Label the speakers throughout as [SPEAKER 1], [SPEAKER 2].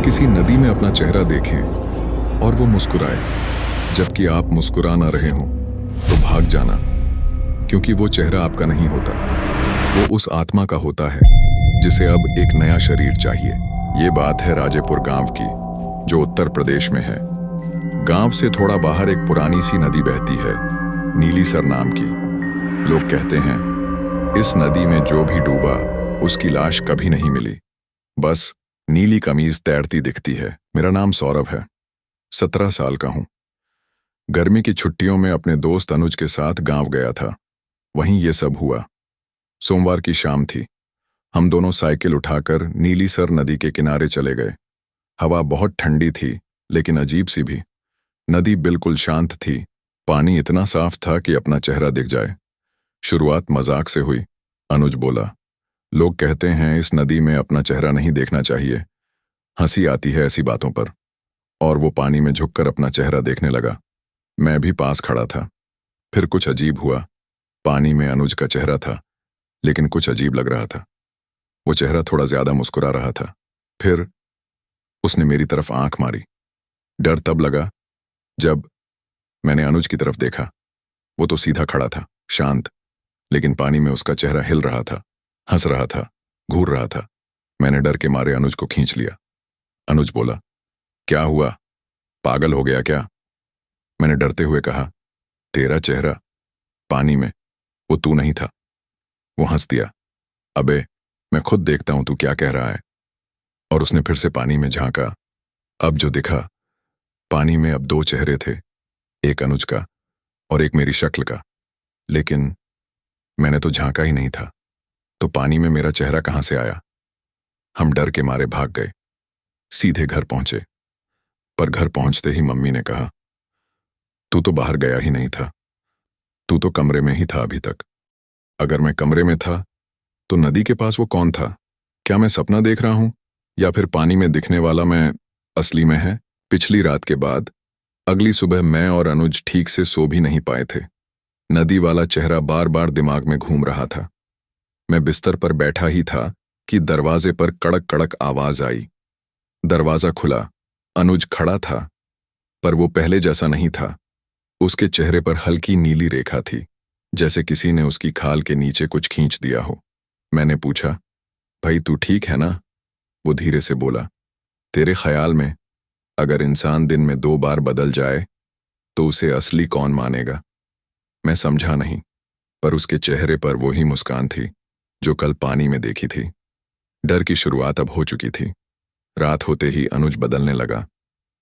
[SPEAKER 1] किसी नदी में अपना चेहरा देखें और वो मुस्कुराए, जबकि आप मुस्कुरा ना रहे हों, तो भाग जाना, क्योंकि वो चेहरा आपका नहीं होता। वो उस आत्मा का होता है जिसे अब एक नया शरीर चाहिए। ये बात है राजेपुर गांव की, जो उत्तर प्रदेश में है। गांव से थोड़ा बाहर एक पुरानी सी नदी बहती है, नीलीसर नाम की। लोग कहते हैं इस नदी में जो भी डूबा उसकी लाश कभी नहीं मिली, बस नीली कमीज तैरती दिखती है। मेरा नाम सौरभ है, 17 साल का हूं। गर्मी की छुट्टियों में अपने दोस्त अनुज के साथ गांव गया था। वहीं ये सब हुआ। सोमवार की शाम थी। हम दोनों साइकिल उठाकर नीलीसर नदी के किनारे चले गए। हवा बहुत ठंडी थी, लेकिन अजीब सी भी। नदी बिल्कुल शांत थी। पानी इतना साफ था कि अपना चेहरा दिख जाए। शुरुआत मजाक से हुई। अनुज बोला, लोग कहते हैं इस नदी में अपना चेहरा नहीं देखना चाहिए। हंसी आती है ऐसी बातों पर। और वो पानी में झुककर अपना चेहरा देखने लगा। मैं भी पास खड़ा था। फिर कुछ अजीब हुआ। पानी में अनुज का चेहरा था, लेकिन कुछ अजीब लग रहा था। वो चेहरा थोड़ा ज्यादा मुस्कुरा रहा था। फिर उसने मेरी तरफ आंख मारी। डर तब लगा जब मैंने अनुज की तरफ देखा। वो तो सीधा खड़ा था, शांत, लेकिन पानी में उसका चेहरा हिल रहा था, हंस रहा था, घूर रहा था। मैंने डर के मारे अनुज को खींच लिया। अनुज बोला, क्या हुआ, पागल हो गया क्या? मैंने डरते हुए कहा, तेरा चेहरा पानी में, वो तू नहीं था। वो हंस दिया, अबे मैं खुद देखता हूं तू क्या कह रहा है। और उसने फिर से पानी में झांका। अब जो दिखा, पानी में अब 2 चेहरे थे, एक अनुज का और एक मेरी शक्ल का। लेकिन मैंने तो झांका ही नहीं था, तो पानी में मेरा चेहरा कहां से आया? हम डर के मारे भाग गए। सीधे घर पहुंचे। पर घर पहुंचते ही मम्मी ने कहा, तू तो बाहर गया ही नहीं था, तू तो कमरे में ही था अभी तक। अगर मैं कमरे में था तो नदी के पास वो कौन था? क्या मैं सपना देख रहा हूं, या फिर पानी में दिखने वाला मैं असली में है? पिछली रात के बाद अगली सुबह मैं और अनुज ठीक से सो भी नहीं पाए थे। नदी वाला चेहरा बार बार दिमाग में घूम रहा था। मैं बिस्तर पर बैठा ही था कि दरवाजे पर कड़क कड़क आवाज आई। दरवाजा खुला। अनुज खड़ा था, पर वो पहले जैसा नहीं था। उसके चेहरे पर हल्की नीली रेखा थी, जैसे किसी ने उसकी खाल के नीचे कुछ खींच दिया हो। मैंने पूछा, भाई तू ठीक है ना? वो धीरे से बोला, तेरे ख्याल में अगर इंसान दिन में 2 बार बदल जाए तो उसे असली कौन मानेगा? मैं समझा नहीं, पर उसके चेहरे पर वही मुस्कान थी जो कल पानी में देखी थी। डर की शुरुआत अब हो चुकी थी। रात होते ही अनुज बदलने लगा।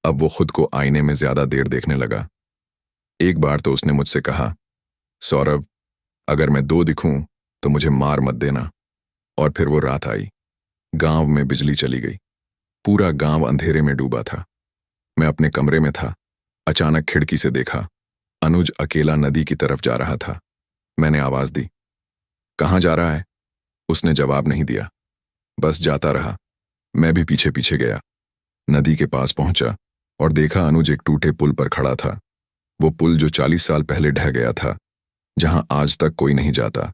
[SPEAKER 1] अब वो खुद को आईने में ज्यादा देर देखने लगा। एक बार तो उसने मुझसे कहा, सौरभ अगर मैं 2 दिखूं तो मुझे मार मत देना। और फिर वो रात आई। गांव में बिजली चली गई। पूरा गांव अंधेरे में डूबा था। मैं अपने कमरे में था। अचानक खिड़की से देखा, अनुज अकेला नदी की तरफ जा रहा था। मैंने आवाज दी, कहां जा रहा है? उसने जवाब नहीं दिया, बस जाता रहा। मैं भी पीछे पीछे गया। नदी के पास पहुंचा और देखा अनुज एक टूटे पुल पर खड़ा था। वो पुल जो 40 साल पहले ढह गया था, जहां आज तक कोई नहीं जाता।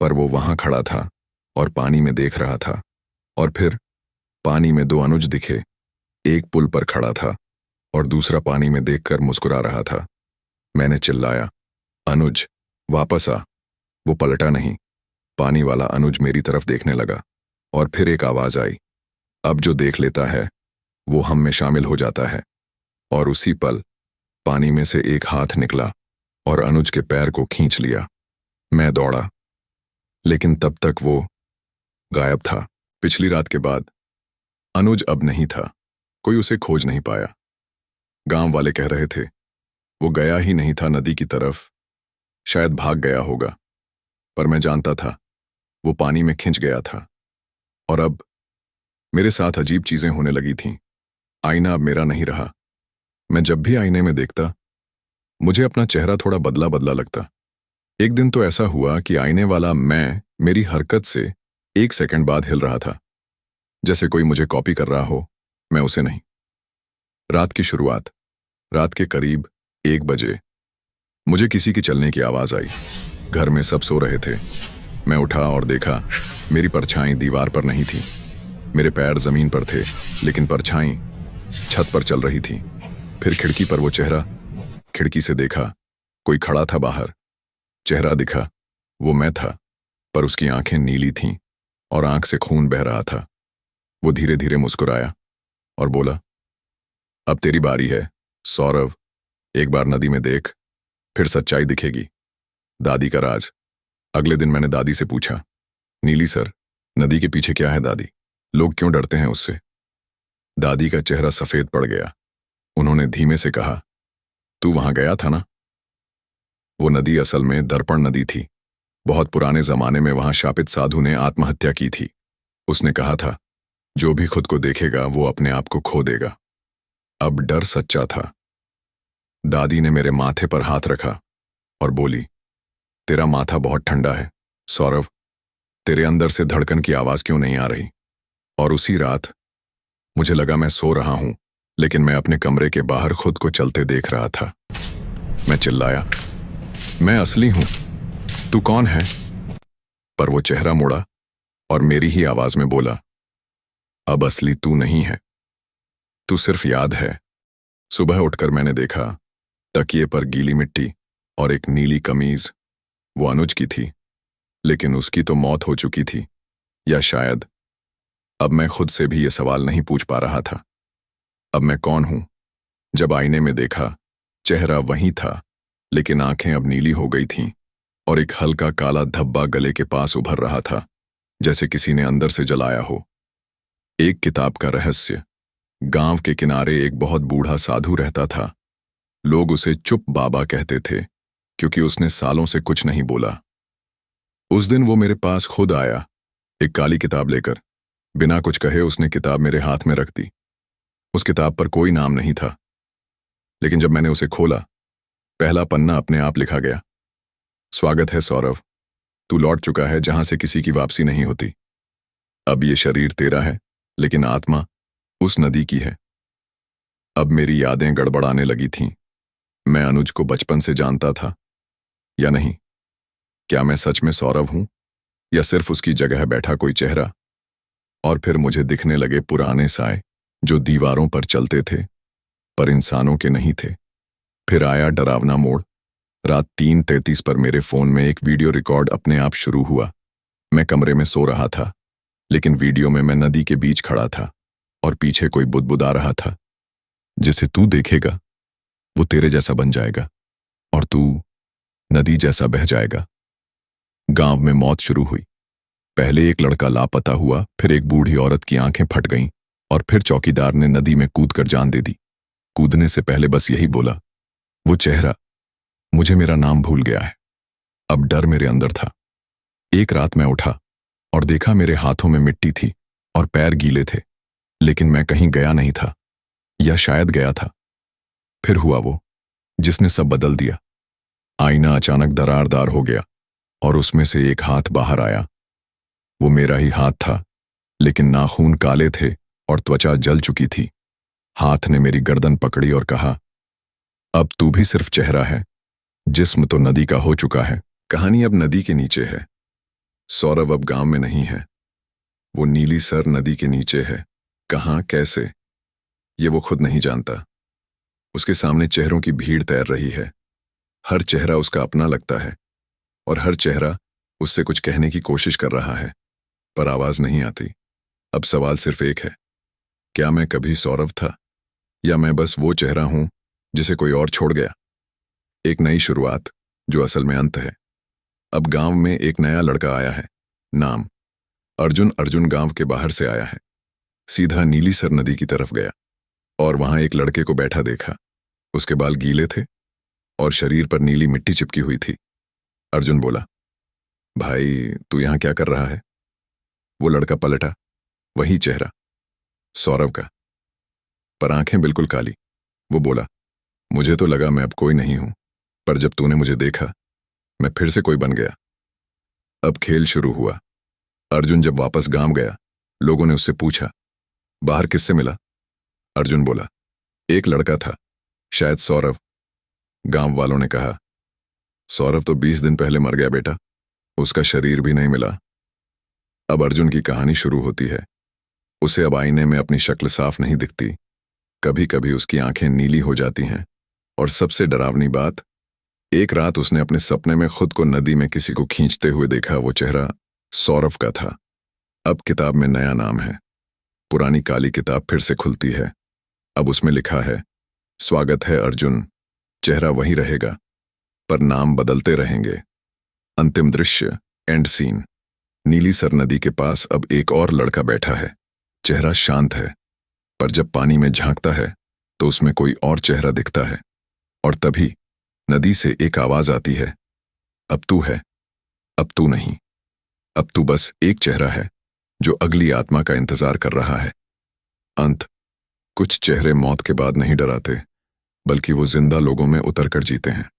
[SPEAKER 1] पर वो वहां खड़ा था और पानी में देख रहा था। और फिर पानी में 2 अनुज दिखे। एक पुल पर खड़ा था और दूसरा पानी में देखकर मुस्कुरा रहा था। मैंने चिल्लाया, अनुज वापस आ। वो पलटा नहीं। पानी वाला अनुज मेरी तरफ देखने लगा। और फिर एक आवाज आई, अब जो देख लेता है वो हम में शामिल हो जाता है। और उसी पल पानी में से एक हाथ निकला और अनुज के पैर को खींच लिया। मैं दौड़ा, लेकिन तब तक वो गायब था। पिछली रात के बाद अनुज अब नहीं था। कोई उसे खोज नहीं पाया। गांव वाले कह रहे थे वो गया ही नहीं था नदी की तरफ, शायद भाग गया होगा। पर मैं जानता था वो पानी में खिंच गया था। और अब मेरे साथ अजीब चीजें होने लगी थीं। आईना अब मेरा नहीं रहा। मैं जब भी आईने में देखता, मुझे अपना चेहरा थोड़ा बदला बदला लगता। एक दिन तो ऐसा हुआ कि आईने वाला मैं मेरी हरकत से 1 सेकंड बाद हिल रहा था, जैसे कोई मुझे कॉपी कर रहा हो, मैं उसे नहीं। रात की शुरुआत। रात के करीब 1 बजे मुझे किसी की चलने की आवाज आई। घर में सब सो रहे थे। मैं उठा और देखा मेरी परछाई दीवार पर नहीं थी। मेरे पैर जमीन पर थे, लेकिन परछाई छत पर चल रही थी। फिर खिड़की पर वो चेहरा। खिड़की से देखा, कोई खड़ा था बाहर। चेहरा दिखा, वो मैं था, पर उसकी आंखें नीली थीं और आंख से खून बह रहा था। वो धीरे धीरे मुस्कुराया और बोला, अब तेरी बारी है सौरव, एक बार नदी में देख, फिर सच्चाई दिखेगी। दादी का राज। अगले दिन मैंने दादी से पूछा, नीली सर, नदी के पीछे क्या है दादी? लोग क्यों डरते हैं उससे? दादी का चेहरा सफेद पड़ गया। उन्होंने धीमे से कहा, तू वहां गया था ना? वो नदी असल में दर्पण नदी थी। बहुत पुराने जमाने में वहां शापित साधु ने आत्महत्या की थी। उसने कहा था, जो भी खुद को देखेगा वो अपने आप को खो देगा। अब डर सच्चा था। दादी ने मेरे माथे पर हाथ रखा और बोली, तेरा माथा बहुत ठंडा है सौरव, तेरे अंदर से धड़कन की आवाज क्यों नहीं आ रही? और उसी रात मुझे लगा मैं सो रहा हूं, लेकिन मैं अपने कमरे के बाहर खुद को चलते देख रहा था। मैं चिल्लाया, मैं असली हूं, तू कौन है? पर वो चेहरा मुड़ा और मेरी ही आवाज में बोला, अब असली तू नहीं है, तू सिर्फ याद है। सुबह उठकर मैंने देखा, तकिए पर गीली मिट्टी और एक नीली कमीज। वो अनुज की थी, लेकिन उसकी तो मौत हो चुकी थी। या शायद अब मैं खुद से भी ये सवाल नहीं पूछ पा रहा था, अब मैं कौन हूं? जब आईने में देखा, चेहरा वही था, लेकिन आंखें अब नीली हो गई थीं और एक हल्का काला धब्बा गले के पास उभर रहा था, जैसे किसी ने अंदर से जलाया हो। एक किताब का रहस्य। गांव के किनारे एक बहुत बूढ़ा साधु रहता था। लोग उसे चुप बाबा कहते थे, क्योंकि उसने सालों से कुछ नहीं बोला। उस दिन वो मेरे पास खुद आया, एक काली किताब लेकर। बिना कुछ कहे उसने किताब मेरे हाथ में रख दी। उस किताब पर कोई नाम नहीं था, लेकिन जब मैंने उसे खोला, पहला पन्ना अपने आप लिखा गया, स्वागत है सौरव, तू लौट चुका है जहां से किसी की वापसी नहीं होती। अब ये शरीर तेरा है, लेकिन आत्मा उस नदी की है। अब मेरी यादें गड़बड़ाने लगी थीं। मैं अनुज को बचपन से जानता था या नहीं? क्या मैं सच में सौरव हूं, या सिर्फ उसकी जगह बैठा कोई चेहरा? और फिर मुझे दिखने लगे पुराने साए, जो दीवारों पर चलते थे, पर इंसानों के नहीं थे। फिर आया डरावना मोड़। रात 3:33 पर मेरे फोन में एक वीडियो रिकॉर्ड अपने आप शुरू हुआ। मैं कमरे में सो रहा था, लेकिन वीडियो में मैं नदी के बीच खड़ा था और पीछे कोई बुदबुदा रहा था, जिसे तू देखेगा वो तेरे जैसा बन जाएगा और तू नदी जैसा बह जाएगा। गांव में मौत शुरू हुई। पहले एक लड़का लापता हुआ, फिर एक बूढ़ी औरत की आंखें फट गईं और फिर चौकीदार ने नदी में कूदकर जान दे दी। कूदने से पहले बस यही बोला, वो चेहरा मुझे मेरा नाम भूल गया है। अब डर मेरे अंदर था। एक रात मैं उठा और देखा मेरे हाथों में मिट्टी थी और पैर गीले थे, लेकिन मैं कहीं गया नहीं था, या शायद गया था। फिर हुआ वो जिसने सब बदल दिया। आईना अचानक दरारदार हो गया और उसमें से एक हाथ बाहर आया। वो मेरा ही हाथ था, लेकिन नाखून काले थे और त्वचा जल चुकी थी। हाथ ने मेरी गर्दन पकड़ी और कहा, अब तू भी सिर्फ चेहरा है, जिस्म तो नदी का हो चुका है। कहानी अब नदी के नीचे है। सौरव अब गांव में नहीं है। वो नीली सर नदी के नीचे है। कहां, कैसे, ये वो खुद नहीं जानता। उसके सामने चेहरों की भीड़ तैर रही है। हर चेहरा उसका अपना लगता है और हर चेहरा उससे कुछ कहने की कोशिश कर रहा है, पर आवाज नहीं आती। अब सवाल सिर्फ एक है, क्या मैं कभी सौरव था, या मैं बस वो चेहरा हूं जिसे कोई और छोड़ गया? एक नई शुरुआत जो असल में अंत है। अब गांव में एक नया लड़का आया है। नाम अर्जुन। अर्जुन गांव के बाहर से आया है। सीधा नीली सर नदी की तरफ गया और वहां एक लड़के को बैठा देखा। उसके बाल गीले थे और शरीर पर नीली मिट्टी चिपकी हुई थी। अर्जुन बोला, भाई तू यहां क्या कर रहा है? वो लड़का पलटा, वही चेहरा, सौरव का, पर आंखें बिल्कुल काली। वो बोला, मुझे तो लगा मैं अब कोई नहीं हूं, पर जब तूने मुझे देखा मैं फिर से कोई बन गया। अब खेल शुरू हुआ। अर्जुन जब वापस गांव गया, लोगों ने उससे पूछा, बाहर किससे मिला? अर्जुन बोला, एक लड़का था, शायद सौरव। गांव वालों ने कहा, सौरव तो 20 दिन पहले मर गया बेटा, उसका शरीर भी नहीं मिला। अब अर्जुन की कहानी शुरू होती है। उसे अब आईने में अपनी शक्ल साफ नहीं दिखती। कभी कभी उसकी आंखें नीली हो जाती हैं। और सबसे डरावनी बात, एक रात उसने अपने सपने में खुद को नदी में किसी को खींचते हुए देखा। वो चेहरा सौरभ का था। अब किताब में नया नाम है। पुरानी काली किताब फिर से खुलती है। अब उसमें लिखा है, स्वागत है अर्जुन। चेहरा वही रहेगा, पर नाम बदलते रहेंगे। अंतिम दृश्य, एंड सीन। नीली सर नदी के पास अब एक और लड़का बैठा है। चेहरा शांत है, पर जब पानी में झांकता है तो उसमें कोई और चेहरा दिखता है। और तभी नदी से एक आवाज आती है, अब तू है, अब तू नहीं। अब तू बस एक चेहरा है जो अगली आत्मा का इंतजार कर रहा है। अंत। कुछ चेहरे मौत के बाद नहीं डराते, बल्कि वो जिंदा लोगों में उतरकर जीते हैं।